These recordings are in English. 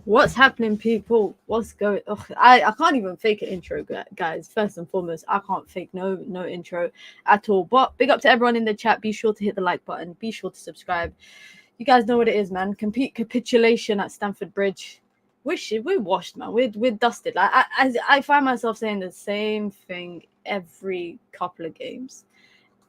What's happening, people? What's going? I can't even fake an intro, guys. First and foremost, I can't fake no intro at all. But big up to everyone in the chat. Be sure to hit the like button. Be sure to subscribe. You guys know what it is, man. Capitulation at Stamford Bridge. We're washed, man. We're dusted. Like I find myself saying the same thing every couple of games.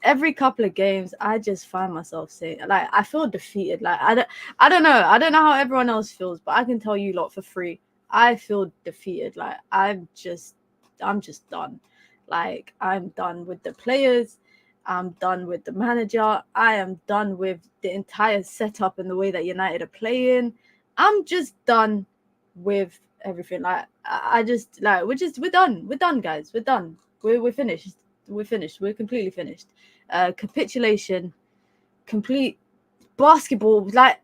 I just find myself saying, like, I feel defeated. Like, I don't know how everyone else feels, but I can tell you lot for free, I feel defeated. Like, I'm just done. Like, I'm done with the players, I'm done with the manager, I am done with the entire setup and the way that United are playing. I'm just done with everything. Like, I just, like, we're done, guys. We're finished. We're completely finished. Capitulation, complete basketball. Like,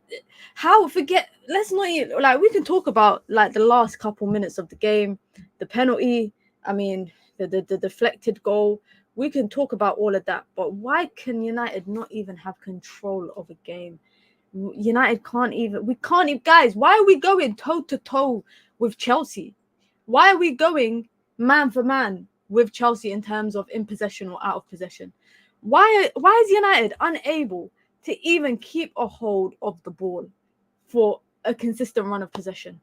how forget? Let's not even, like, we can talk about like the last couple minutes of the game, the penalty. I mean, the deflected goal. We can talk about all of that, but why can United not even have control of a game? United can't even. We can't even, guys. Why are we going toe to toe with Chelsea? Why are we going man for man with Chelsea in terms of in possession or out of possession? Why is United unable to even keep a hold of the ball for a consistent run of possession?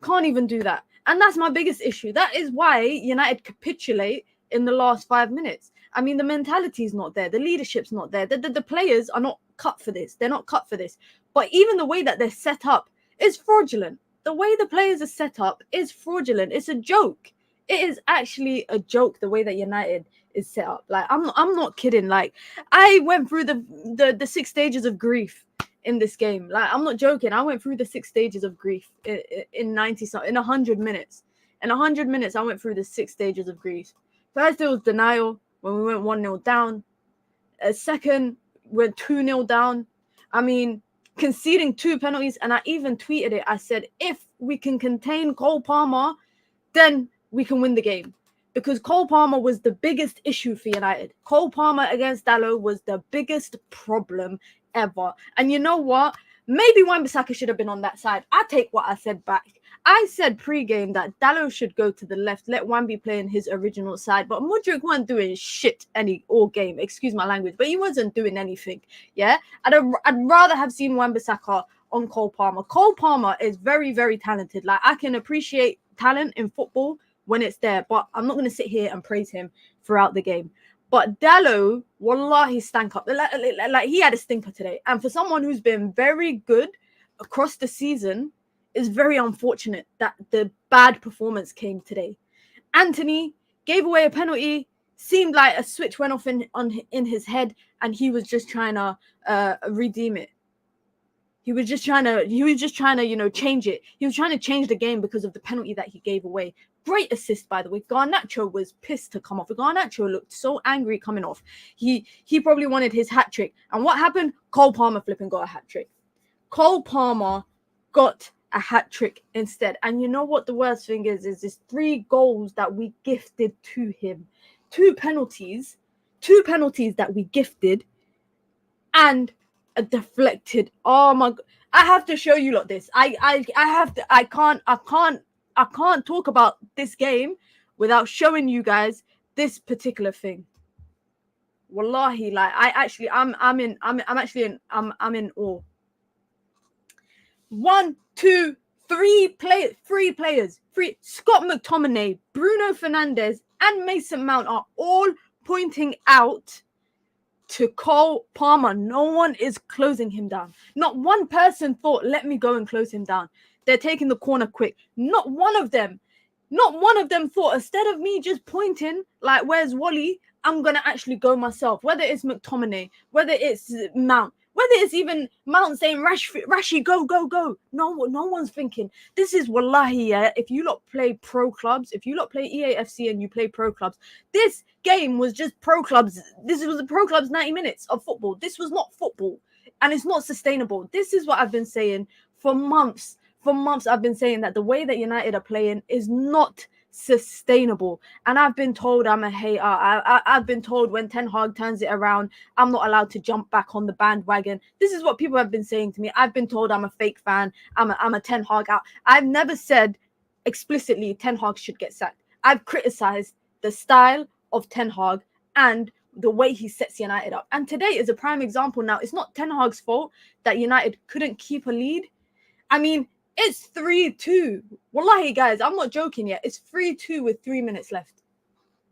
Can't even do that. And that's my biggest issue. That is why United capitulate in the last 5 minutes. I mean, the mentality is not there. The leadership's not there. The players are not cut for this. They're not cut for this. But even the way that they're set up is fraudulent. The way the players are set up is fraudulent. It's a joke. It is actually a joke the way that United is set up. Like, I'm not kidding. Like, I went through the 6 stages of grief in this game. Like, I'm not joking. I went through the 6 stages of grief in 100 minutes. In 100 minutes, I went through the 6 stages of grief. First, it was denial when we went 1-0 down. Second, we're 2-0 down. I mean, conceding 2 penalties, and I even tweeted it. I said, if we can contain Cole Palmer, then we can win the game. Because Cole Palmer was the biggest issue for United. Cole Palmer against Dalot was the biggest problem ever. And you know what? Maybe Wan-Bissaka should have been on that side. I take what I said back. I said pre-game that Dalot should go to the left, let Wambi play in his original side. But Mudryk wasn't doing shit all game. Excuse my language, but he wasn't doing anything. Yeah, I'd rather have seen Wan-Bissaka on Cole Palmer. Cole Palmer is very, very talented. Like, I can appreciate talent in football when it's there, but I'm not going to sit here and praise him throughout the game. But Dalot, wallahi, stank up. Like, he had a stinker today. And for someone who's been very good across the season, it's very unfortunate that the bad performance came today. Anthony gave away a penalty. Seemed like a switch went off in his head, and he was just trying to redeem it. He was just trying to, change it. He was trying to change the game because of the penalty that he gave away. Great assist, by the way. Garnacho was pissed to come off. Garnacho looked so angry coming off. He probably wanted his hat trick. And what happened? Cole Palmer flipping got a hat trick. Cole Palmer got a hat trick instead. And you know what the worst thing is this 3 goals that we gifted to him. 2 penalties that we gifted, and a deflected. Oh my God. I have to show you lot this. I can't talk about this game without showing you guys this particular thing. Wallahi, like, I'm in awe. 1, 2, 3 players. Scott McTominay, Bruno Fernandes, and Mason Mount are all pointing out to Cole Palmer. No one is closing him down. Not one person thought, let me go and close him down. They're taking the corner quick. Not one of them thought, instead of me just pointing, like, where's Wally, I'm going to actually go myself. Whether it's McTominay, whether it's Mount, whether it's even Mount saying, Rashi, go. No one's thinking. This is wallahi, yeah, if you lot play pro clubs, if you lot play EAFC and you play pro clubs, this game was just pro clubs. This was the pro clubs 90 minutes of football. This was not football, and it's not sustainable. This is what I've been saying for months. I've been saying that the way that United are playing is not unsustainable. And I've been told I'm a hater. I've been told when Ten Hag turns it around, I'm not allowed to jump back on the bandwagon. This is what people have been saying to me. I've been told I'm a fake fan. I'm a Ten Hag out. I've never said explicitly Ten Hag should get sacked. I've criticized the style of Ten Hag and the way he sets United up. And today is a prime example. Now, it's not Ten Hag's fault that United couldn't keep a lead. I mean, it's 3-2. Wallahi, guys, I'm not joking yet. It's 3-2 with 3 minutes left.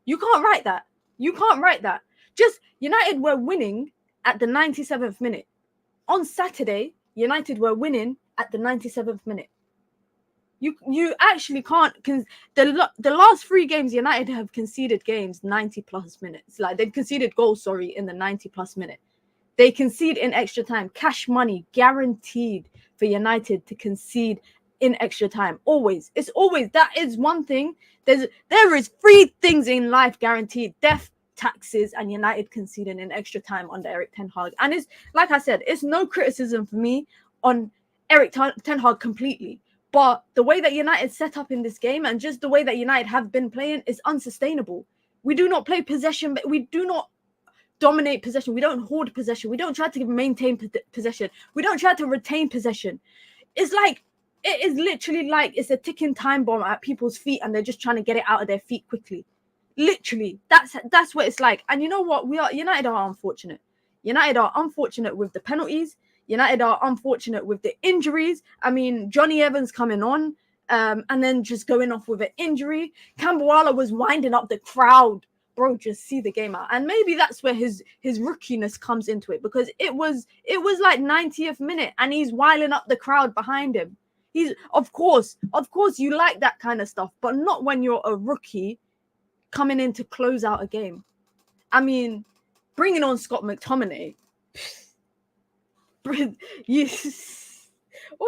You can't write that. You can't write that. Just United were winning at the 97th minute. On Saturday, United were winning at the 97th minute. You actually can't. The last 3 games United have conceded games 90 plus minutes. Like, they've conceded goals, in the 90 plus minute. They concede in extra time. Cash money guaranteed for United to concede in extra time. Always. It's always. That is one thing. There is 3 things in life guaranteed: death, taxes, and United conceding in extra time under Erik Ten Hag. And it's like I said, it's no criticism for me on Erik Ten Hag completely. But the way that United set up in this game and just the way that United have been playing is unsustainable. We do not play possession, but we do not dominate possession. We don't hoard possession. We don't try to maintain possession. We don't try to retain possession. It is literally like it's a ticking time bomb at people's feet and they're just trying to get it out of their feet quickly. Literally, that's what it's like. And you know what? United are unfortunate. United are unfortunate with the penalties. United are unfortunate with the injuries. I mean, Johnny Evans coming on and then just going off with an injury. Camberwala was winding up the crowd. Bro, just see the game out. And maybe that's where his rookiness comes into it, because it was like 90th minute and he's wiling up the crowd behind him. He's of course you like that kind of stuff, but not when you're a rookie coming in to close out a game. I mean, bringing on Scott McTominay. What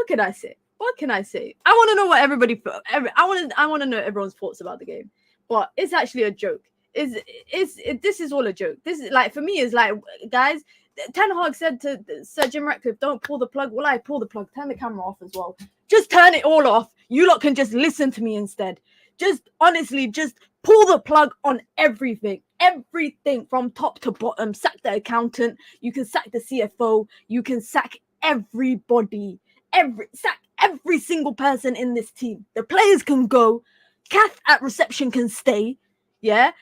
can I say? I want to know what everybody. I want to know everyone's thoughts about the game. But it's actually a joke. This is all a joke. This is like, for me, is like, guys, Ten Hag said to Sir Jim Ratcliffe, "Don't pull the plug." Well, I pull the plug. Turn the camera off as well. Just turn it all off. You lot can just listen to me instead. Just honestly, just pull the plug on everything. Everything from top to bottom. Sack the accountant. You can sack the CFO. You can sack everybody. Sack every single person in this team. The players can go. Kath at reception can stay. Yeah,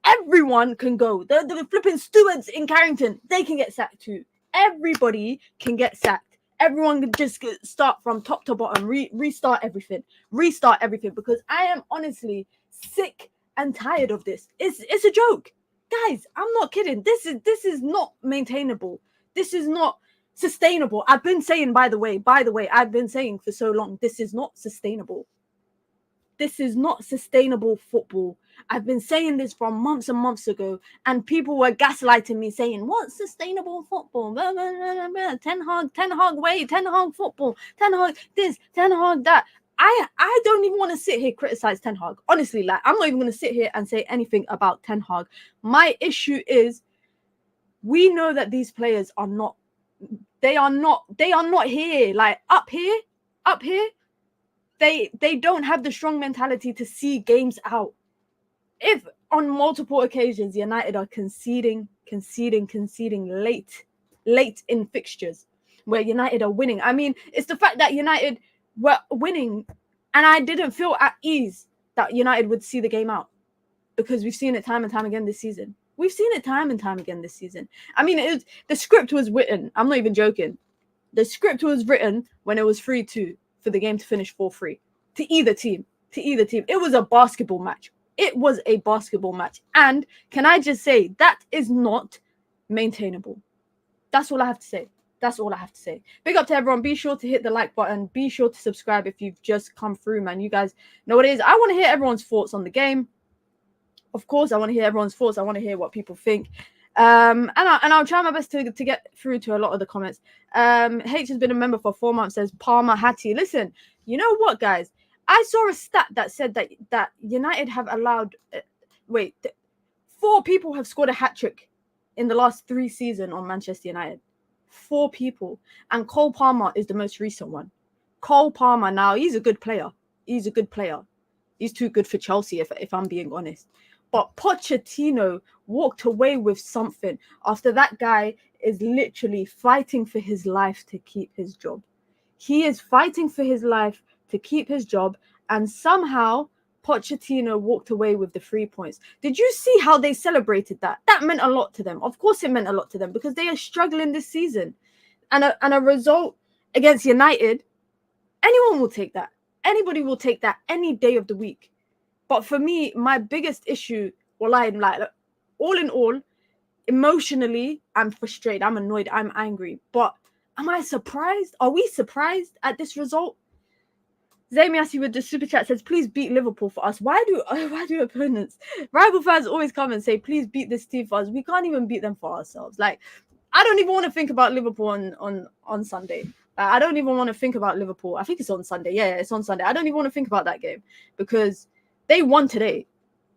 everyone can go. The flipping stewards in Carrington, they can get sacked too. Everybody can get sacked. Everyone can just start from top to bottom. Restart everything. Because I am honestly sick and tired of this. It's a joke, guys. I'm not kidding. This is not maintainable. This is not sustainable. I've been saying, by the way, I've been saying for so long, this is not sustainable. This is not sustainable football. I've been saying this from months and months ago, and people were gaslighting me, saying, "What's sustainable football? Ten Hag way, Ten Hag football, Ten Hag this, Ten Hag that." I don't even want to sit here criticize Ten Hag. Honestly, like, I'm not even going to sit here and say anything about Ten Hag. My issue is, we know that these players are not. They are not here. Like, up here. They don't have the strong mentality to see games out. If on multiple occasions United are conceding late in fixtures where United are winning. I mean, it's the fact that United were winning and I didn't feel at ease that United would see the game out, because we've seen it time and time again this season. I mean, the script was written. I'm not even joking. The script was written when it was 3-2 for the game to finish 4-3 to either team. It was a basketball match. And can I just say, that is not maintainable. That's all I have to say. Big up to everyone. Be sure to hit the like button. Be sure to subscribe if you've just come through, man. You guys know what it is. I want to hear everyone's thoughts on the game. Of course, I want to hear everyone's thoughts. I want to hear what people think. And I'll try my best to get through to a lot of the comments. H has been a member for 4 months, says Palmer Hattie. Listen, you know what, guys? I saw a stat that said that United have allowed 4 people have scored a hat-trick in the last 3 seasons on Manchester United. 4 people. And Cole Palmer is the most recent one. Cole Palmer, now, he's a good player. He's too good for Chelsea, if I'm being honest. But Pochettino walked away with something after that guy is literally fighting for his life to keep his job. He is fighting for his life to keep his job, and somehow Pochettino walked away with the 3 points. Did you see how they celebrated that? That meant a lot to them. Of course it meant a lot to them because they are struggling this season. And a result against United, anyone will take that. Anybody will take that any day of the week. But for me, my biggest issue, well, I'm like, all in all, emotionally, I'm frustrated, I'm annoyed, I'm angry. But am I surprised? Are we surprised at this result? Zamiasi with the super chat says, please beat Liverpool for us. Why do opponents, rival fans always come and say, please beat this team for us? We can't even beat them for ourselves. Like, I don't even want to think about Liverpool on Sunday. I don't even want to think about Liverpool. I think it's on Sunday. Yeah, it's on Sunday. I don't even want to think about that game because they won today.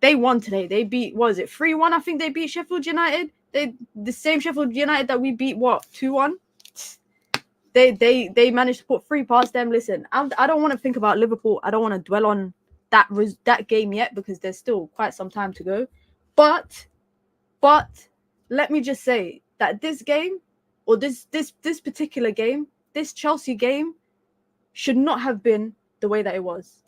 They beat, what is it, 3-1? I think they beat Sheffield United. The same Sheffield United that we beat, what, 2-1? They managed to put 3 past them. Listen, I don't want to think about Liverpool. I don't want to dwell on that game yet because there's still quite some time to go. But let me just say that this game, or this particular game, this Chelsea game, should not have been the way that it was.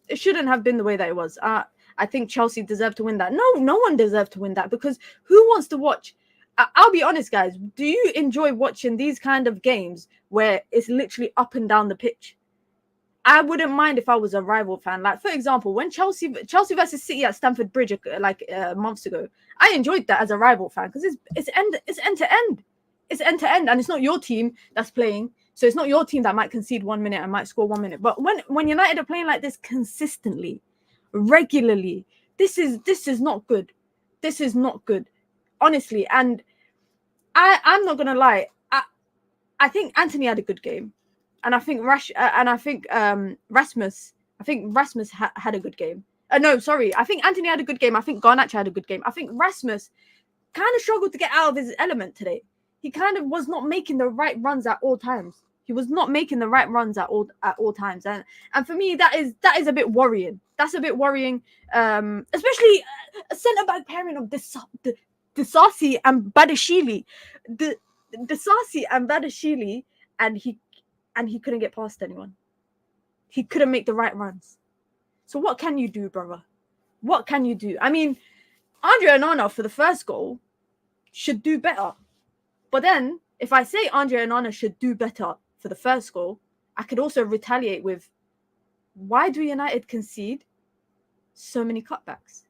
It shouldn't have been the way that it was. I think Chelsea deserved to win that. No one deserved to win that because who wants to watch? I'll be honest, guys. Do you enjoy watching these kind of games where it's literally up and down the pitch? I wouldn't mind if I was a rival fan. Like, for example, when Chelsea versus City at Stamford Bridge months ago, I enjoyed that as a rival fan because it's end to end. It's end to end, and it's not your team that's playing. So it's not your team that might concede 1 minute and might score 1 minute. But when United are playing like this consistently, regularly, this is not good. This is not good, honestly. And I'm not gonna lie. I think Anthony had a good game, and I think Rasmus. I think Rasmus had a good game. No, sorry. I think Anthony had a good game. I think Garnacho had a good game. I think Rasmus kind of struggled to get out of his element today. He kind of was not making the right runs at all times. He was not making the right runs at all times, and for me that is a bit worrying. That's a bit worrying, especially a centre back pairing of Disasi and Badashili, Disasi and Badashili, and he couldn't get past anyone. He couldn't make the right runs. So what can you do, brother? What can you do? I mean, Andre Onana for the first goal should do better. But then, if I say Andre Onana should do better for the first goal, I could also retaliate with, why do United concede so many cutbacks?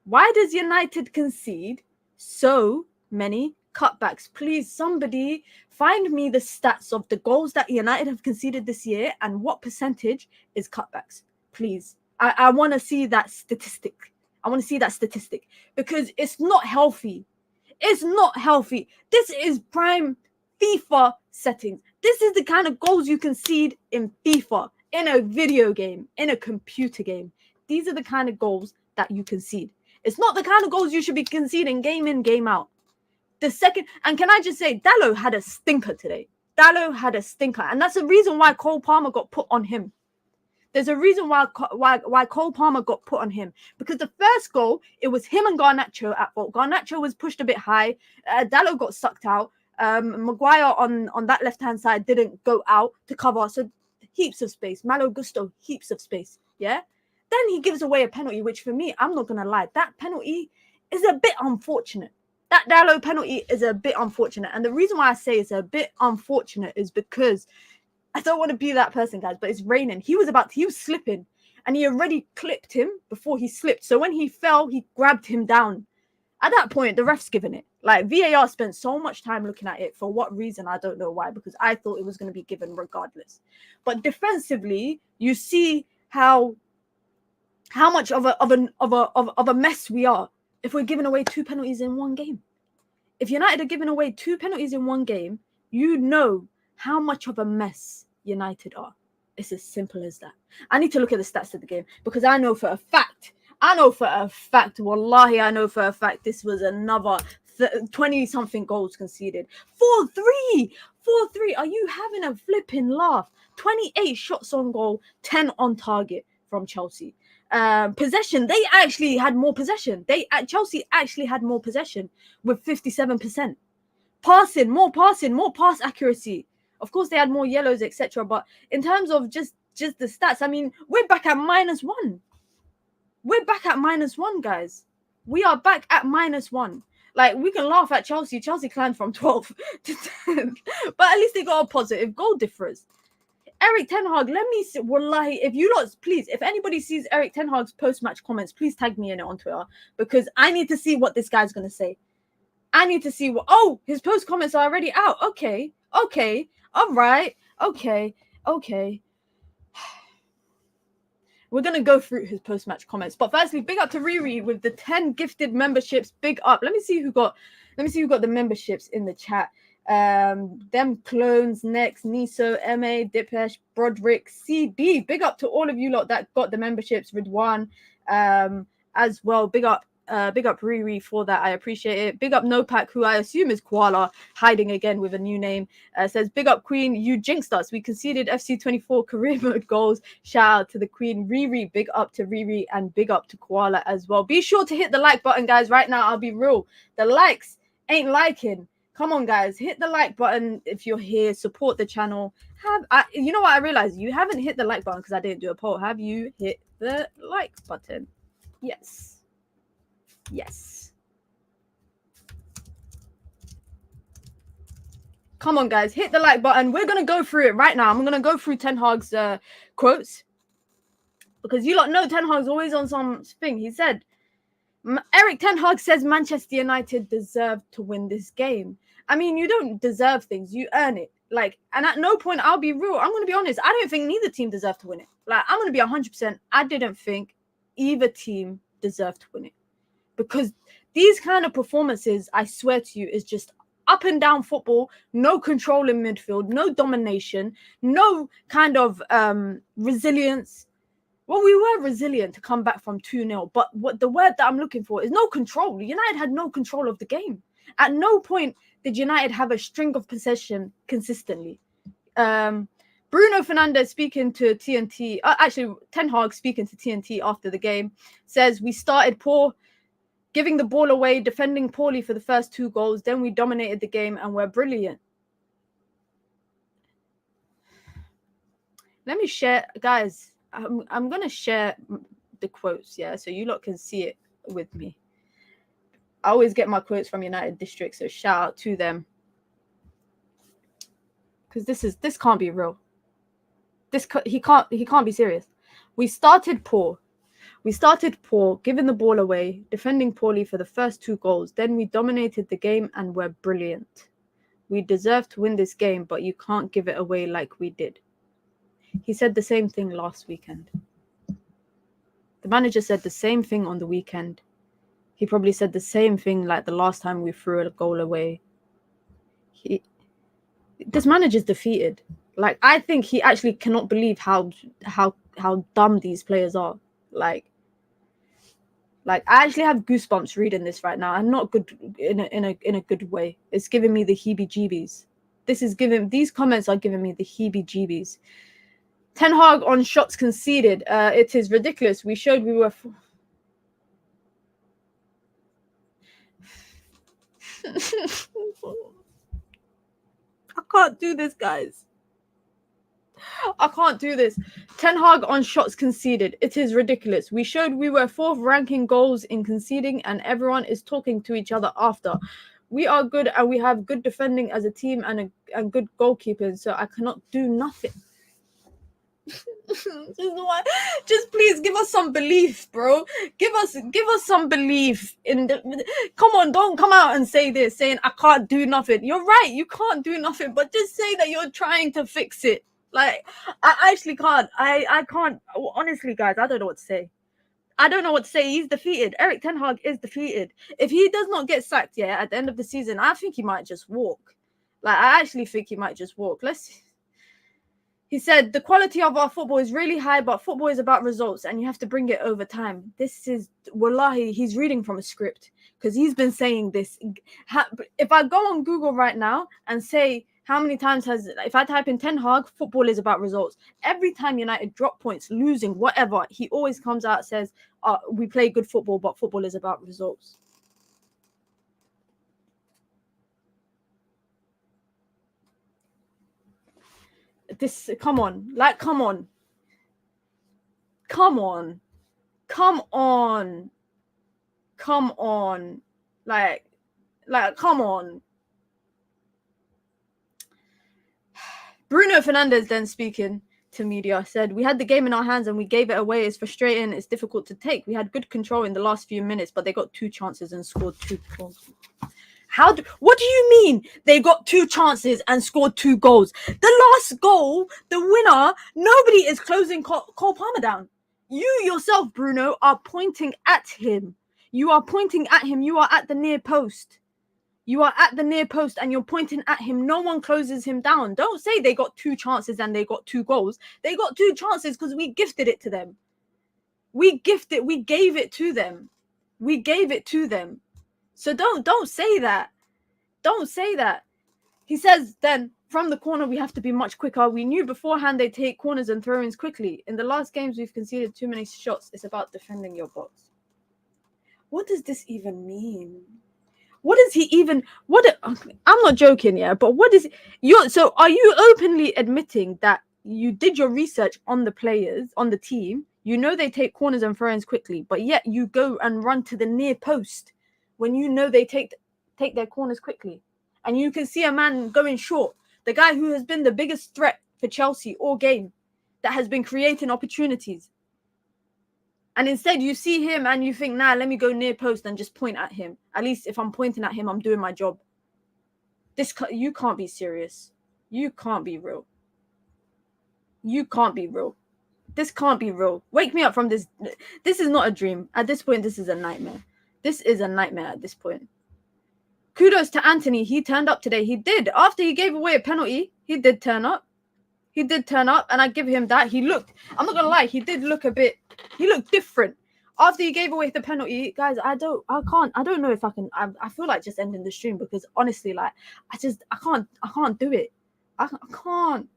Why does United concede so many cutbacks? Please, somebody find me the stats of the goals that United have conceded this year and what percentage is cutbacks. Please. I want to see that statistic. I want to see that statistic because it's not healthy. It's not healthy. This is prime FIFA settings. This is the kind of goals you concede in FIFA, in a video game, in a computer game. These are the kind of goals that you concede. It's not the kind of goals you should be conceding game in, game out. The second, and can I just say, Dalot had a stinker today. Dalot had a stinker, and that's the reason why Cole Palmer got put on him. There's a reason why Cole Palmer got put on him. Because the first goal, it was him and Garnacho at fault. Garnacho was pushed a bit high. Dalot got sucked out. Maguire on that left-hand side didn't go out to cover. So heaps of space. Malo Gusto, heaps of space. Yeah? Then he gives away a penalty, which for me, I'm not going to lie, that penalty is a bit unfortunate. That Dalot penalty is a bit unfortunate. And the reason why I say it's a bit unfortunate is because I don't want to be that person, guys, but it's raining. He was slipping and he already clipped him before he slipped. So when he fell, he grabbed him down. At that point, the ref's given it. Like, VAR spent so much time looking at it. For what reason? I don't know why, because I thought it was going to be given regardless. But defensively, you see how much of a mess we are if we're giving away 2 penalties in one game. If United are giving away 2 penalties in one game, you know how much of a mess United are. It's as simple as that. I need to look at the stats of the game because I know for a fact, wallahi, I know for a fact this was another 20-something goals conceded. 4-3. Are you having a flipping laugh? 28 shots on goal, 10 on target. from Chelsea. Possession, they actually had more possession. Chelsea actually had more possession with 57%. Passing, more pass accuracy. Of course, they had more yellows, etc. But in terms of just the stats, I mean, we're back at -1. We're back at -1, guys. We are back at -1. Like, we can laugh at Chelsea. Chelsea climbed from 12 to 10. But at least they got a positive goal difference. Eric Ten Hag, let me see. Wallahi, if you lot, please, if anybody sees Eric Ten Hag's post-match comments, please tag me in it on Twitter. Because I need to see what this guy's going to say. I need to see what... Oh, his post comments are already out. Okay. All right. Okay. We're going to go through his post-match comments. But firstly, big up to Riri with the 10 gifted memberships. Big up. Let me see who got the memberships in the chat. Them clones next, Niso, MA, Dipesh, Broderick, CB. Big up to all of you lot that got the memberships. Ridwan as well. Big up Riri for that. I appreciate it. Big up Nopak, who I assume is Koala, hiding again with a new name. Says, big up Queen, you jinxed us. We conceded FC24 career mode goals. Shout out to the Queen. Riri, big up to Riri, and big up to Koala as well. Be sure to hit the like button, guys. Right now, I'll be real. The likes ain't liking. Come on, guys. Hit the like button if you're here. Support the channel. You know what I realized? You haven't hit the like button because I didn't do a poll. Have you hit the like button? Yes. Come on, guys. Hit the like button. We're going to go through it right now. I'm going to go through Ten Hag's quotes. Because you lot know Ten Hag's always on something. He said, Eric Ten Hag says Manchester United deserve to win this game. I mean, you don't deserve things. You earn it. Like, and at no point, I'll be real. I'm going to be honest. I don't think neither team deserved to win it. Like, I'm going to be 100%. I didn't think either team deserved to win it. Because these kind of performances, I swear to you, is just up and down football, no control in midfield, no domination, no kind of resilience. Well, we were resilient to come back from 2-0, but what the word that I'm looking for is no control. United had no control of the game. At no point did United have a string of possession consistently. Bruno Fernandes speaking to TNT, actually Ten Hag speaking to TNT after the game, says, we started poor, giving the ball away, defending poorly for the first 2 goals. Then we dominated the game and we're brilliant. Let me share, guys. I'm going to share the quotes, yeah, so you lot can see it with me. I always get my quotes from United District, so shout out to them. Because this can't be real. He can't be serious. We started poor, giving the ball away, defending poorly for the first 2 goals. Then we dominated the game and we're brilliant. We deserve to win this game, but you can't give it away like we did. He said the same thing last weekend. The manager said the same thing on the weekend. He probably said the same thing like the last time we threw a goal away. This manager's defeated. Like, I think he actually cannot believe how dumb these players are. Like I actually have goosebumps reading this right now, and not good in a good way. It's giving me the heebie-jeebies. These comments are giving me the heebie-jeebies. Ten Hag on shots conceded. It is ridiculous. We showed we were. I can't do this, guys. I can't do this. Ten Hag on shots conceded. It is ridiculous. We showed we were 4th ranking goals in conceding, and everyone is talking to each other after. We are good, and we have good defending as a team and good goalkeeping. So I cannot do nothing. Just please give us some belief, bro. Give us some belief in the. Come on, don't come out and say this, saying I can't do nothing. You're right, you can't do nothing, but just say that you're trying to fix it. Like, I actually can't. I can't. Honestly, guys, I don't know what to say. He's defeated. Eric Ten Hag is defeated. If he does not get sacked yet at the end of the season, I think he might just walk. Like, I actually think he might just walk. He said, the quality of our football is really high, but football is about results and you have to bring it over time. This is, wallahi, he's reading from a script because he's been saying this. If I go on Google right now and say, How many times if I type in Ten Hag, football is about results. Every time United drop points, losing, whatever, he always comes out and says, we play good football, but football is about results. Come on. Come on. Come on. Come on. Come on. Come on. Bruno Fernandes then speaking to media said, we had the game in our hands and we gave it away. It's frustrating. It's difficult to take. We had good control in the last few minutes, but they got 2 chances and scored 2 goals. What do you mean they got 2 chances and scored 2 goals? The last goal, the winner, nobody is closing Cole Palmer down. You yourself, Bruno, are pointing at him. You are pointing at him. You are at the near post. You are at the near post and you're pointing at him. No one closes him down. Don't say they got 2 chances and they got 2 goals. They got 2 chances because we gifted it to them. We gave it to them. We gave it to them. So don't say that. Don't say that. He says then, from the corner, we have to be much quicker. We knew beforehand they take corners and throw-ins quickly. In the last games, we've conceded too many shots. It's about defending your box. What does this even mean? What is he even? I'm not joking, yeah, but what is so are you openly admitting that you did your research on the players, on the team? You know they take corners and throw-ins quickly, but yet you go and run to the near post when you know they take their corners quickly. And you can see a man going short, the guy who has been the biggest threat for Chelsea all game, that has been creating opportunities. And instead you see him and you think, nah, let me go near post and just point at him. At least if I'm pointing at him, I'm doing my job. You can't be serious. You can't be real. You can't be real. This can't be real. Wake me up from this. This is not a dream. At this point, this is a nightmare. This is a nightmare at this point. Kudos to Anthony. He turned up today. He did. After he gave away a penalty, he did turn up. He did turn up, and I give him that. He looked, I'm not going to lie, he did look he looked different. After he gave away the penalty, guys, I don't know if I can, I feel like just ending the stream because honestly, like, I can't do it. I can't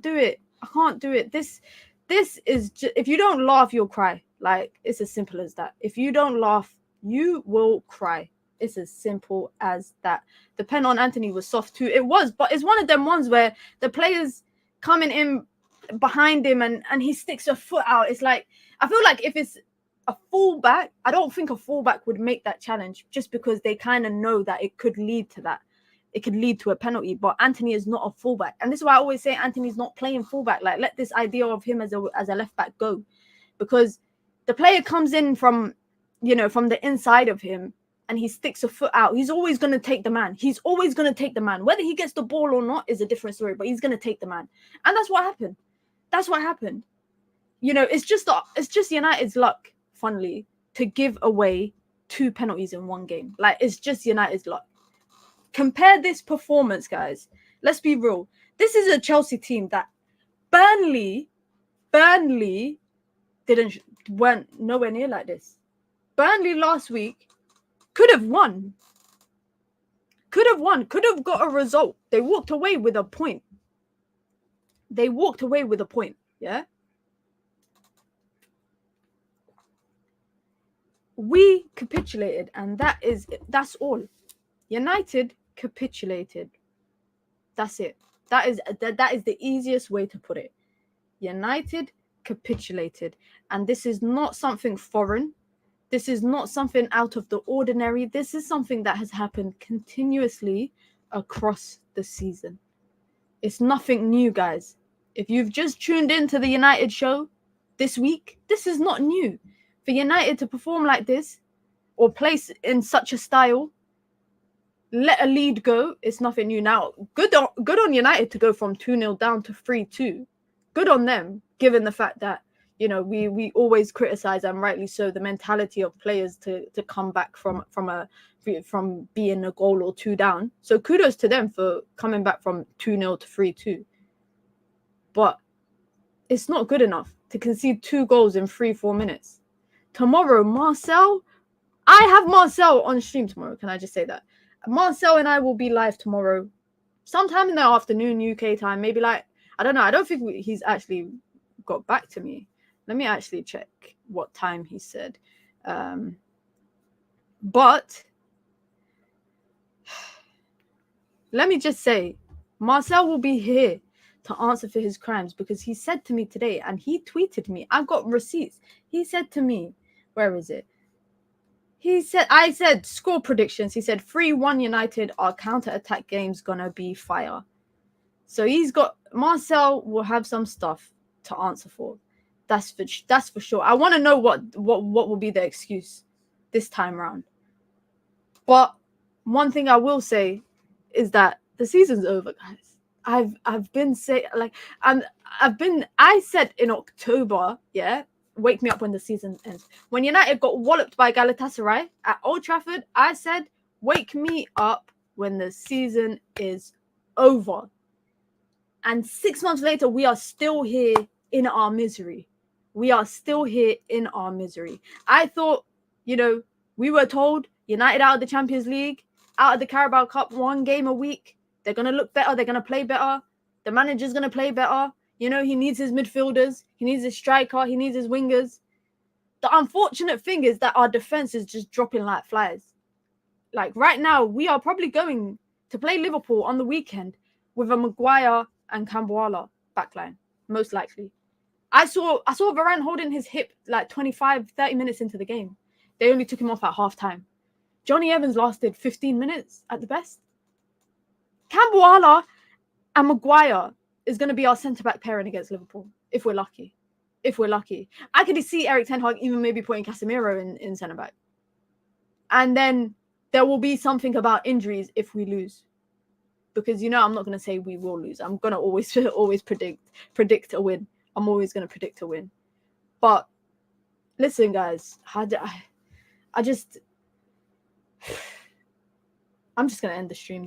do it. I can't do it. This is just, if you don't laugh, you'll cry. Like, it's as simple as that. If you don't laugh, you will cry. It's as simple as that. The pen on Anthony was soft too. It was, but it's one of them ones where the players coming in behind him and he sticks a foot out. It's like, I feel like if it's a fullback, I don't think a fullback would make that challenge just because they kind of know that it could lead to that. It could lead to a penalty, but Anthony is not a fullback. And this is why I always say Anthony's not playing fullback. Like, let this idea of him as a left back go, because the player comes in from, from the inside of him and he sticks a foot out. He's always going to take the man. He's always going to take the man. Whether he gets the ball or not is a different story, but he's going to take the man. And that's what happened. That's what happened. It's just United's luck, funnily, to give away 2 penalties in one game. Like, it's just United's luck. Compare this performance, guys. Let's be real. This is a Chelsea team that Burnley weren't nowhere near like this. Burnley last week could have won. Could have got a result. They walked away with a point. Yeah? We capitulated, and that's all. United capitulated. That's it. That is the easiest way to put it. United capitulated. And this is not something foreign. This is not something out of the ordinary. This is something that has happened continuously across the season. It's nothing new, guys. If you've just tuned into the United show this week, this is not new. For United to perform like this or play in such a style, let a lead go, it's nothing new. Now, good on United to go from 2-0 down to 3-2. Good on them, given the fact that, we always criticize, and rightly so, the mentality of players to come back from being a goal or 2 down. So kudos to them for coming back from 2-0 to 3-2. But it's not good enough to concede 2 goals in 3-4 minutes. Tomorrow, I have Marcel on stream tomorrow. Can I just say that? Marcel and I will be live tomorrow, sometime in the afternoon UK time, maybe like, I don't know. I don't think he's actually got back to me. Let me actually check what time he said. But let me just say, Marcel will be here to answer for his crimes, because he said to me today, and he tweeted me, I've got receipts. He said to me, where is it? I said score predictions. He said 3-1 United, our counter-attack game's gonna be fire. So Marcel will have some stuff to answer for. That's for sure. I want to know what will be the excuse this time round. But one thing I will say is that the season's over, guys. I've been saying, like, I said in October, yeah, wake me up when the season ends. When United got walloped by Galatasaray at Old Trafford, I said, wake me up when the season is over. And 6 months later, we are still here in our misery. We are still here in our misery. I thought, we were told United out of the Champions League, out of the Carabao Cup, 1 game a week. They're going to look better. They're going to play better. The manager's going to play better. He needs his midfielders. He needs his striker. He needs his wingers. The unfortunate thing is that our defense is just dropping like flies. Like right now, we are probably going to play Liverpool on the weekend with a Maguire and Cambuala backline, most likely. I saw Varane holding his hip like 25, 30 minutes into the game. They only took him off at half-time. Johnny Evans lasted 15 minutes at the best. Cambuala and Maguire is going to be our centre-back pairing against Liverpool, if we're lucky. I could see Eric Ten Hag even maybe putting Casemiro in centre-back. And then there will be something about injuries if we lose. Because, I'm not going to say we will lose. I'm going to always predict a win. I'm always going to predict a win. But listen, guys, I'm just going to end the stream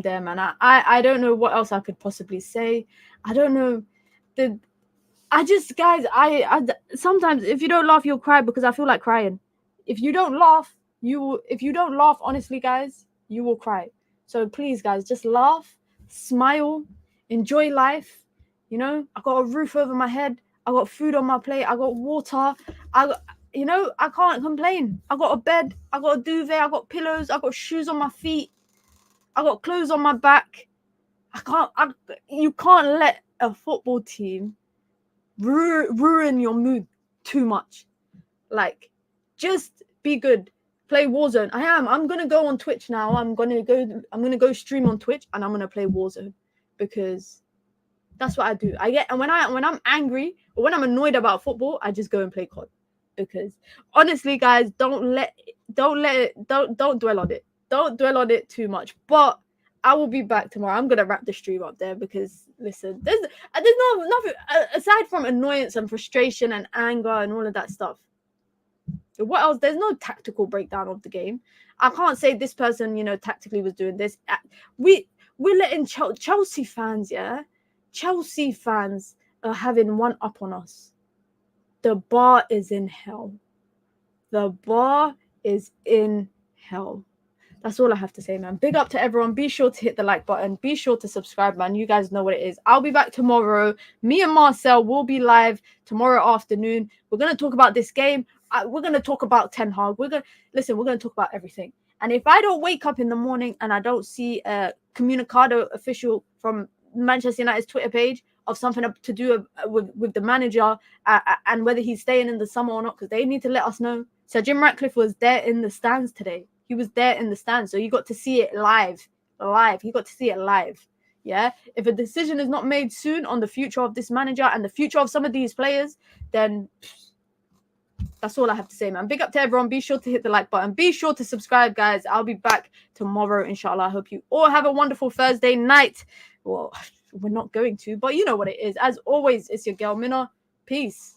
there. Man. I don't know what else I could possibly say. I don't know. Guys, sometimes if you don't laugh, you'll cry, because I feel like crying. If you don't laugh, honestly, guys, you will cry. So please, guys, just laugh, smile, enjoy life. I got a roof over my head. I got food on my plate. I got water. I can't complain. I got a bed. I got a duvet. I got pillows. I got shoes on my feet. I got clothes on my back. You can't let a football team ruin your mood too much. Like, just be good. Play Warzone. I'm gonna go on Twitch now. I'm gonna go stream on Twitch, and I'm gonna play Warzone, because that's what I do. And when I'm angry or when I'm annoyed about football, I just go and play COD. Because honestly, guys, don't dwell on it. Don't dwell on it too much. But I will be back tomorrow. I'm gonna wrap the stream up there, because listen, there's nothing aside from annoyance and frustration and anger and all of that stuff. What else? There's no tactical breakdown of the game. I can't say this person, tactically was doing this. We're letting Chelsea fans, yeah? Chelsea fans are having one up on us. The bar is in hell. The bar is in hell. That's all I have to say, man. Big up to everyone. Be sure to hit the like button. Be sure to subscribe, man. You guys know what it is. I'll be back tomorrow. Me and Marcel will be live tomorrow afternoon. We're going to talk about this game. We're going to talk about Ten Hag. We're going to talk about everything. And if I don't wake up in the morning and I don't see a comunicado official from Manchester United's Twitter page of something to do with the manager and whether he's staying in the summer or not, because they need to let us know. So Jim Ratcliffe was there in the stands today. He was there in the stands. So you got to see it live. You got to see it live. Yeah. If a decision is not made soon on the future of this manager and the future of some of these players, then that's all I have to say, man. Big up to everyone. Be sure to hit the like button. Be sure to subscribe, guys. I'll be back tomorrow, inshallah. I hope you all have a wonderful Thursday night. Well, we're not going to, but you know what it is. As always, it's your girl, Mina. Peace.